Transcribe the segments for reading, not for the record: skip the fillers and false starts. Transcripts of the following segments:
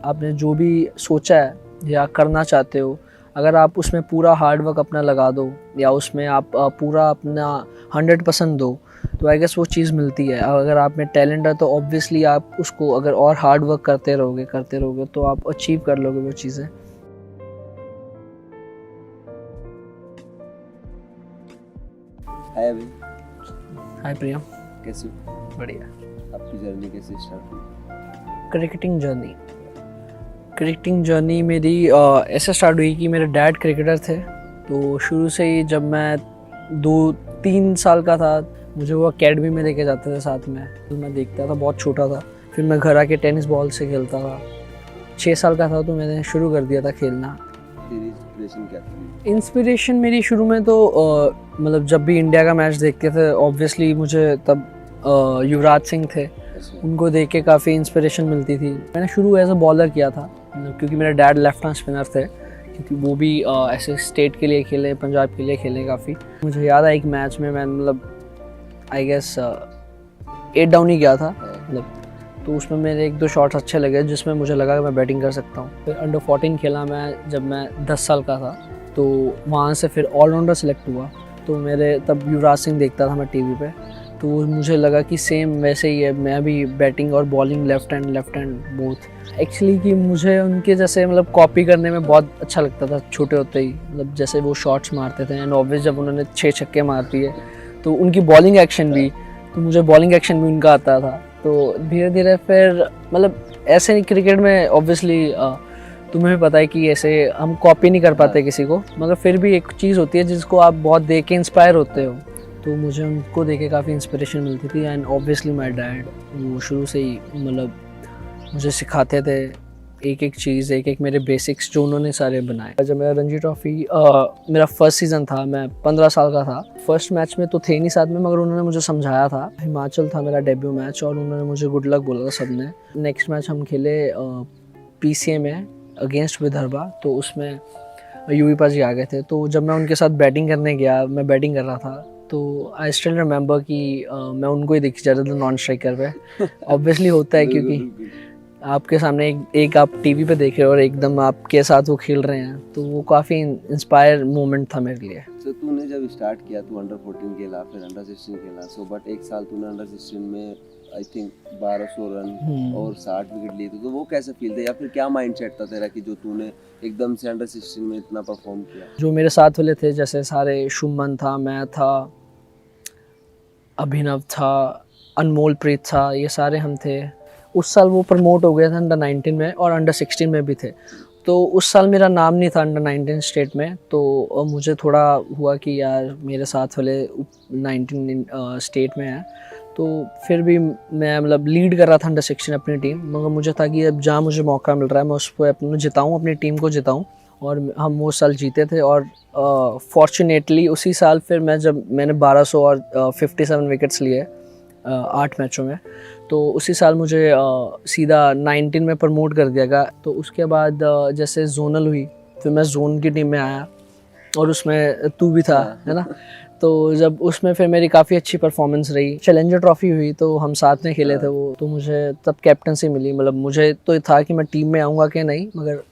आपने जो भी सोचा है या करना चाहते हो, अगर आप उसमें पूरा हार्ड वर्क अपना लगा दो या उसमें आप पूरा अपना 100% दो, तो आई गेस वो चीज़ मिलती है। अगर आप में टैलेंट है तो ऑब्वियसली आप उसको अगर और हार्ड वर्क करते रहोगे तो आप अचीव कर लोगे वो चीज़ें। हाय अभी, हाय प्रियम, कैसी हो? बढ़िया। आपकी जर्नी कैसे स्टार्ट हुई? क्रिकेटिंग जर्नी मेरी ऐसे स्टार्ट हुई कि मेरे डैड क्रिकेटर थे, तो शुरू से ही जब मैं 2-3 साल का था मुझे वो एकेडमी में लेके जाते थे साथ में, तो मैं देखता था, बहुत छोटा था। फिर मैं घर आके टेनिस बॉल से खेलता था। 6 साल का था तो मैंने शुरू कर दिया था खेलना। तेरी इंस्पिरेशन क्या थी? इंस्पिरेशन मेरी शुरू में तो मतलब जब भी इंडिया का मैच देखते थे ऑब्वियसली मुझे तब युवराज सिंह थे, उनको देख के काफ़ी इंस्पिरेशन मिलती थी। मैंने शुरू एज अ बॉलर किया था, क्योंकि मेरे डैड लेफ्ट हैंड स्पिनर थे, क्योंकि वो भी ऐसे स्टेट के लिए खेले, पंजाब के लिए खेले काफ़ी। मुझे याद है एक मैच में मैं मतलब आई गेस 8 डाउन ही गया था, मतलब तो उसमें मेरे 1-2 शॉट्स अच्छे लगे जिसमें मुझे लगा कि मैं बैटिंग कर सकता हूँ। फिर अंडर 14 खेला मैं जब मैं 10 साल का था, तो वहाँ से फिर ऑलराउंडर सेलेक्ट हुआ। तो मेरे तब युवराज सिंह देखता था मैं टीवी पे, तो मुझे लगा कि सेम वैसे ही है, मैं भी बैटिंग और bowling left hand both. Actually कि मुझे उनके जैसे मतलब कॉपी करने में बहुत अच्छा लगता था छोटे होते ही, मतलब जैसे वो शॉट्स मारते थे एंड ऑब्वियस जब उन्होंने 6 छक्के मार दिए तो उनकी बॉलिंग एक्शन भी, तो मुझे बॉलिंग एक्शन भी उनका आता था। तो धीरे धीरे फिर मतलब ऐसे नहीं, क्रिकेट में ऑब्वियसली तुम्हें भी पता है कि ऐसे हम कॉपी नहीं कर पाते किसी को, मगर फिर भी एक चीज़ होती है जिसको आप बहुत देख के इंस्पायर होते हो, तो मुझे उनको देख के काफ़ी इंस्पिरेशन मिलती थी। एंड ऑब्वियसली माय डैड, वो शुरू से ही मतलब मुझे सिखाते थे एक एक चीज़, एक एक मेरे बेसिक्स जो उन्होंने सारे बनाए। जब मेरा रणजी ट्रॉफ़ी मेरा फर्स्ट सीज़न था, मैं 15 साल का था। फर्स्ट मैच में तो थे नहीं साथ में, मगर उन्होंने मुझे समझाया था। हिमाचल था मेरा डेब्यू मैच और उन्होंने मुझे गुड लक बोला था सबने। नेक्स्ट मैच हम खेले PCA में अगेंस्ट विदर्भा, तो उसमें यूवी पाजी आ गए थे। तो जब मैं उनके साथ बैटिंग करने गया, मैं बैटिंग कर रहा था, तो आई स्टिल रिमेंबर कि मैं उनको ही देखी जा रहा था नॉन स्ट्राइकर पे। ऑब्वियसली होता है क्योंकि आपके सामने एक आप टीवी पे देख रहे हो और एकदम आपके साथ वो खेल रहे हैं, तो वो काफ़ी इंस्पायर मोमेंट था मेरे लिए। तो तूने जब स्टार्ट किया, तू अंडर 14 खेला, फिर अंडर 16 खेला, सो बट एक साल तूने अंडर 16 में आई थिंक 1200 रन और 60 विकेट लिए थे, तो वो कैसा फील था या फिर क्या माइंडसेट था तेरा कि जो तूने एकदम से अंडर 16 में इतना परफॉर्म किया? जो मेरे साथ वाले थे जैसे सारे, शुभमन था, मैं था, अभिनव था, अनमोल प्रीत था, ये सारे हम थे। उस साल वो प्रमोट हो गया था अंडर 19 में और अंडर 16 में भी थे, तो उस साल मेरा नाम नहीं था अंडर 19 स्टेट में, तो मुझे थोड़ा हुआ कि यार मेरे साथ वाले 19 स्टेट में हैं, तो फिर भी मैं मतलब लीड कर रहा था अंडर 16 अपनी टीम, मगर मुझे था कि अब जहाँ मुझे मौका मिल रहा है मैं उस पर अपने जिताऊँ, अपनी टीम को जिताऊँ, और हम वो साल जीते थे। और फॉर्चुनेटली उसी साल फिर मैंने 1200 और 57 विकेट्स लिए 8 मैचों में, तो उसी साल मुझे सीधा 19 में प्रमोट कर दिया गया। तो उसके बाद जैसे जोनल हुई, फिर मैं जोन की टीम में आया और उसमें तू भी था, है ना। तो जब उसमें फिर मेरी काफ़ी अच्छी परफॉर्मेंस रही। चैलेंजर ट्रॉफी हुई तो हम साथ में खेले थे वो, तो मुझे तब कैप्टनसी मिली। मतलब मुझे तो था कि मैं टीम में आऊँगा कि नहीं, मगर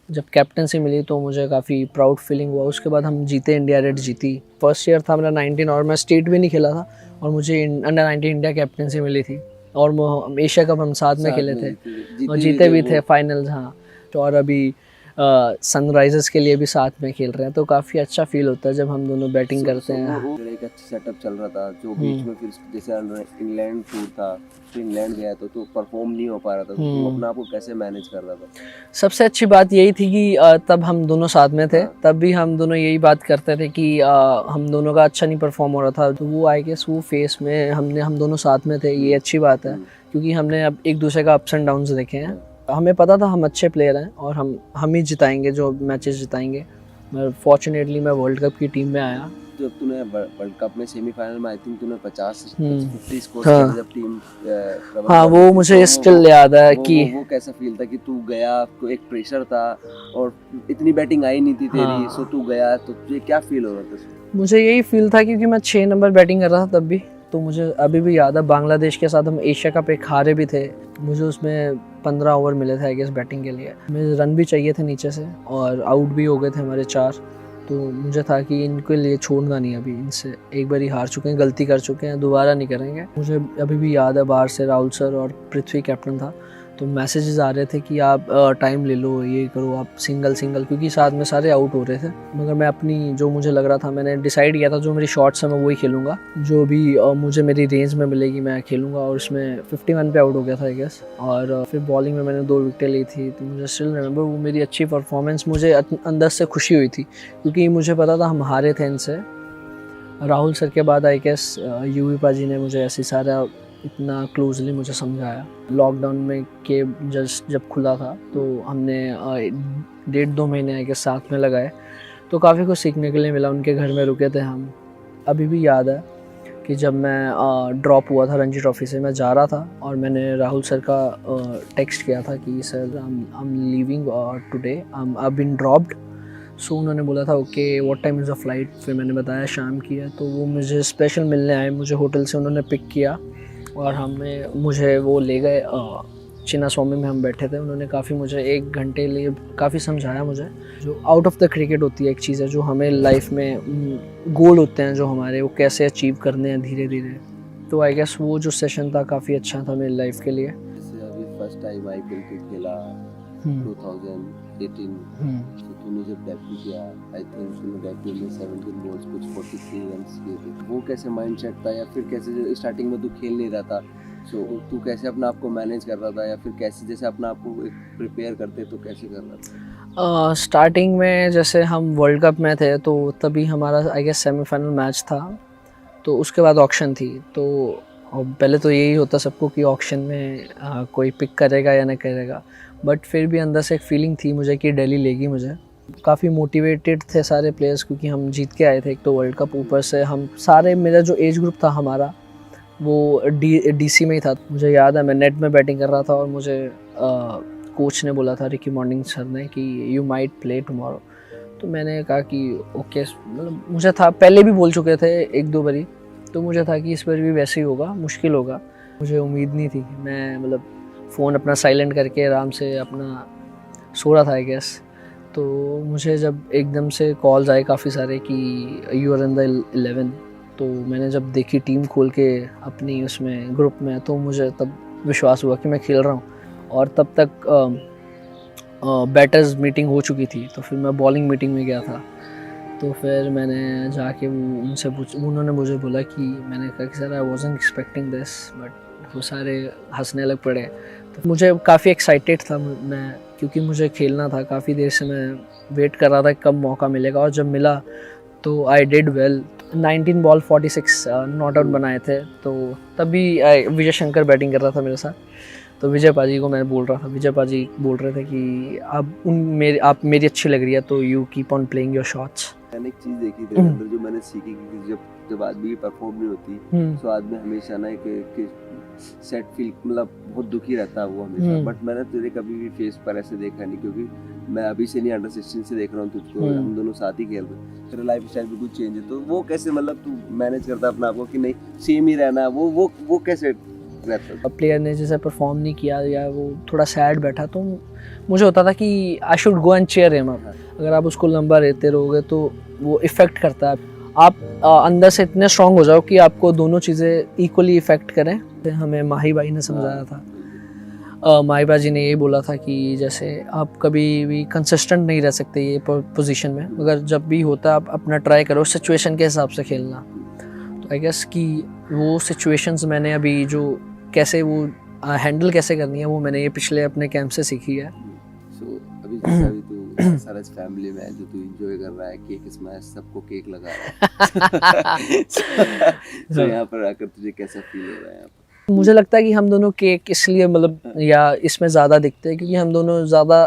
जब कैप्टनसी मिली तो मुझे काफ़ी प्राउड फीलिंग हुआ। उसके बाद हम जीते, इंडिया रेड जीती। फर्स्ट ईयर था मेरा 19 और मैं स्टेट भी नहीं खेला था, और मुझे अंडर 19 इंडिया कैप्टनसी मिली थी, और एशिया कप हम साथ में खेले थे और जीते भी थे फाइनल्स। हाँ, तो और अभी सनराइजर्स के लिए भी साथ में खेल रहे हैं, तो काफ़ी अच्छा फील होता है जब हम दोनों बैटिंग करते हैं। वो एक अच्छा सेटअप चल रहा था जो बीच में, फिर जैसे इंग्लैंड टूर था, फिर इंग्लैंड गया तो परफॉर्म नहीं हो पा रहा था, तो तू अपना आपको कैसे मैनेज कर रहा था? सबसे अच्छी बात यही थी कि तब हम दोनों साथ में थे, तब भी हम दोनों यही बात करते थे कि हम दोनों का अच्छा नहीं परफॉर्म हो रहा था, तो वो आई गेस वो फेस में हम दोनों साथ में थे, ये अच्छी बात है, क्योंकि हमने अब एक दूसरे का अप्स एंड डाउन्स देखे हैं। हमें पता था हम अच्छे प्लेयर हैं और हम ही जिताएंगे, जो मैचेस जिताएंगे। फॉर्चुनेटली मैं वर्ल्ड कप की टीम में आया। जब तूने वर्ल्ड कप में सेमीफाइनल में आई थिंक तूने 50 स्कोर किया जब टीम हाँ, वो मुझे स्टिल याद है कि वो कैसा फील था कि तू गया, को एक प्रेशर था और इतनी बैटिंग आई नहीं थी तेरी, सो तू गया, तो तुझे क्या फील हो रहा था? मुझे यही फील था क्योंकि मैं 6 नंबर बैटिंग कर रहा था तब भी, तो मुझे अभी भी याद है बांग्लादेश के साथ हम एशिया कप एक हारे भी थे, मुझे उसमें 15 ओवर मिले थे आई गेस बैटिंग के लिए, मुझे रन भी चाहिए थे नीचे से और आउट भी हो गए थे हमारे 4, तो मुझे था कि इनके लिए छोड़ना नहीं, अभी इनसे एक बार ही हार चुके हैं, गलती कर चुके हैं, दोबारा नहीं करेंगे। मुझे अभी भी याद है बाहर से राहुल सर और पृथ्वी कैप्टन था, तो मैसेजेस आ रहे थे कि आप टाइम ले लो, ये करो, आप सिंगल क्योंकि साथ में सारे आउट हो रहे थे, मगर मैं अपनी जो मुझे लग रहा था, मैंने डिसाइड किया था जो मेरी शॉट्स हैं मैं वही खेलूँगा, जो भी मुझे मेरी रेंज में मिलेगी मैं खेलूँगा, और उसमें 51 पे आउट हो गया था आई गेस। और फिर बॉलिंग में मैंने 2 विकेटें ली थी, तो मुझे स्टिल रिमेंबर वो मेरी अच्छी परफॉर्मेंस, मुझे अंदर से खुशी हुई थी क्योंकि मुझे पता था हम हारे थे इनसे। राहुल सर के बाद आई गेस यूवी पाजी ने मुझे ऐसी सारा इतना क्लोजली मुझे समझाया। लॉकडाउन में के जब खुला था तो हमने 1.5-2 महीने आगे साथ में लगाए, तो काफ़ी कुछ सीखने के लिए मिला, उनके घर में रुके थे हम। अभी भी याद है कि जब मैं ड्रॉप हुआ था रणजी ट्रॉफी से, मैं जा रहा था और मैंने राहुल सर का टेक्स्ट किया था कि sir I am leaving today, I been dropped. So उन्होंने बोला था okay what time is a flight, फिर मैंने बताया शाम की है, तो वो मुझे स्पेशल मिलने आए, मुझे होटल से उन्होंने पिक किया और मुझे वो ले गए चिन्ना स्वामी में हम बैठे थे। उन्होंने काफ़ी मुझे 1 घंटे लिए काफ़ी समझाया मुझे, जो आउट ऑफ द क्रिकेट होती है एक चीज़ है, जो हमें लाइफ में गोल होते हैं जो हमारे, वो कैसे अचीव करने हैं धीरे धीरे। तो आई गेस वो जो सेशन था काफ़ी अच्छा था मेरी लाइफ के लिए। जैसे अभी फर्स्ट टाइम आईपीएल क्रिकेट खेला 2018, तो तूने जब डेब्यू किया, आई थिंक तूने डेब्यू में 17 बॉल्स कुछ 43 रन्स किए थे, वो कैसे माइंडसेट था, या फिर कैसे स्टार्टिंग में तू खेल नहीं रहा था, सो तू कैसे अपना आप को मैनेज कर रहा था, या फिर कैसे जैसे अपना आप को प्रिपेयर करते तो कैसे कर रहा था? स्टार्टिंग में जैसे हम वर्ल्ड कप में थे तो तभी हमारा आई गेस सेमीफाइनल मैच था, तो उसके बाद ऑक्शन थी, तो पहले तो यही होता सबको कि ऑक्शन में कोई पिक करेगा या नहीं करेगा, बट फिर भी अंदर से एक फीलिंग थी मुझे कि दिल्ली लेगी मुझे। काफ़ी मोटिवेटेड थे सारे प्लेयर्स क्योंकि हम जीत के आए थे एक तो वर्ल्ड कप, ऊपर से हम सारे, मेरा जो एज ग्रुप था हमारा वो डीसी में ही था। मुझे याद है मैं नेट में बैटिंग कर रहा था और मुझे कोच ने बोला था, रिकी पॉन्टिंग सर ने, कि यू माइट प्ले टुमारो, तो मैंने कहा कि ओके, मतलब मुझे था पहले भी बोल चुके थे 1-2 बारी, तो मुझे था कि इस बार भी वैसे ही होगा, मुश्किल होगा। मुझे उम्मीद नहीं थी, मैं मतलब फ़ोन अपना साइलेंट करके आराम से अपना सो रहा था आई गेस, तो मुझे जब एकदम से कॉल्स आए काफ़ी सारे कि यू आर इन द 11, तो मैंने जब देखी टीम खोल के अपनी उसमें ग्रुप में, तो मुझे तब विश्वास हुआ कि मैं खेल रहा हूँ। और तब तक बैटर्स मीटिंग हो चुकी थी, तो फिर मैं बॉलिंग मीटिंग में गया था, तो फिर मैंने जाके उनसे उन्होंने मुझे बोला कि, मैंने कहा कि sir I wasn't expecting this, but वो सारे हंसने लग पड़े। तो मुझे काफ़ी एक्साइटेड था मैं, क्योंकि मुझे खेलना था, काफ़ी देर से मैं वेट कर रहा था कब मौका मिलेगा, और जब मिला तो I did well. 19 ball 46 not out बनाए थे, तो तभी विजय शंकर बैटिंग कर रहा था मेरे साथ, तो विजय पाजी को मैं बोल रहा था, विजय पाजी बोल रहे थे कि आप मेरी अच्छी लग रही है, तो you keep on playing your shots. मैंने एक चीज़ देखी तेरे अंदर जो मैंने सीखी कि जब आदमी परफॉर्म नहीं होती तो आदमी हमेशा ना एक सेट फील, मतलब बहुत दुखी रहता है वो हमेशा, बट मैंने तेरे कभी भी फेस पर ऐसे देखा नहीं, क्योंकि मैं अभी से नहीं, अंडर 16 से देख रहा हूँ तुझको, हम दोनों साथ ही खेल रहे हैं, तेरा लाइफ स्टाइल बिल्कुल चेंज है, तो वो कैसे, मतलब तू मैनेज करता अपना आपको कि नहीं सेम ही रहना, वो कैसे रहता? प्लेयर ने जैसे परफॉर्म नहीं किया या वो थोड़ा सैड बैठा, तो मुझे होता था कि I should go and cheer him up. अगर आप उसको लंबा रहते रहोगे तो वो इफ़ेक्ट करता है, आप अंदर से इतने स्ट्रॉन्ग हो जाओ कि आपको दोनों चीज़ें इक्वली इफ़ेक्ट करें। हमें माही भाई ने समझाया था, माही भाई ने यही बोला था कि जैसे आप कभी भी कंसिस्टेंट नहीं रह सकते ये पोजीशन में, मगर जब भी होता आप अपना ट्राई करो सिचुएशन के हिसाब से खेलना। तो आई गेस कि वो सिचुएशंस मैंने अभी जो कैसे वो हैंडल कैसे करनी है, वो मैंने ये पिछले अपने कैंप से सीखी है। सो अभी तू सरस फैमिली में है, जो तू एंजॉय कर रहा है, केक स्मैश, सबको केक लगा रहा है, तो यहाँ पर आकर तुझे कैसा फील हो रहा है? यहाँ पर मुझे लगता है कि हम दोनों केक इसलिए मतलब या इसमें ज़्यादा दिखते हैं क्योंकि हम दोनों ज़्यादा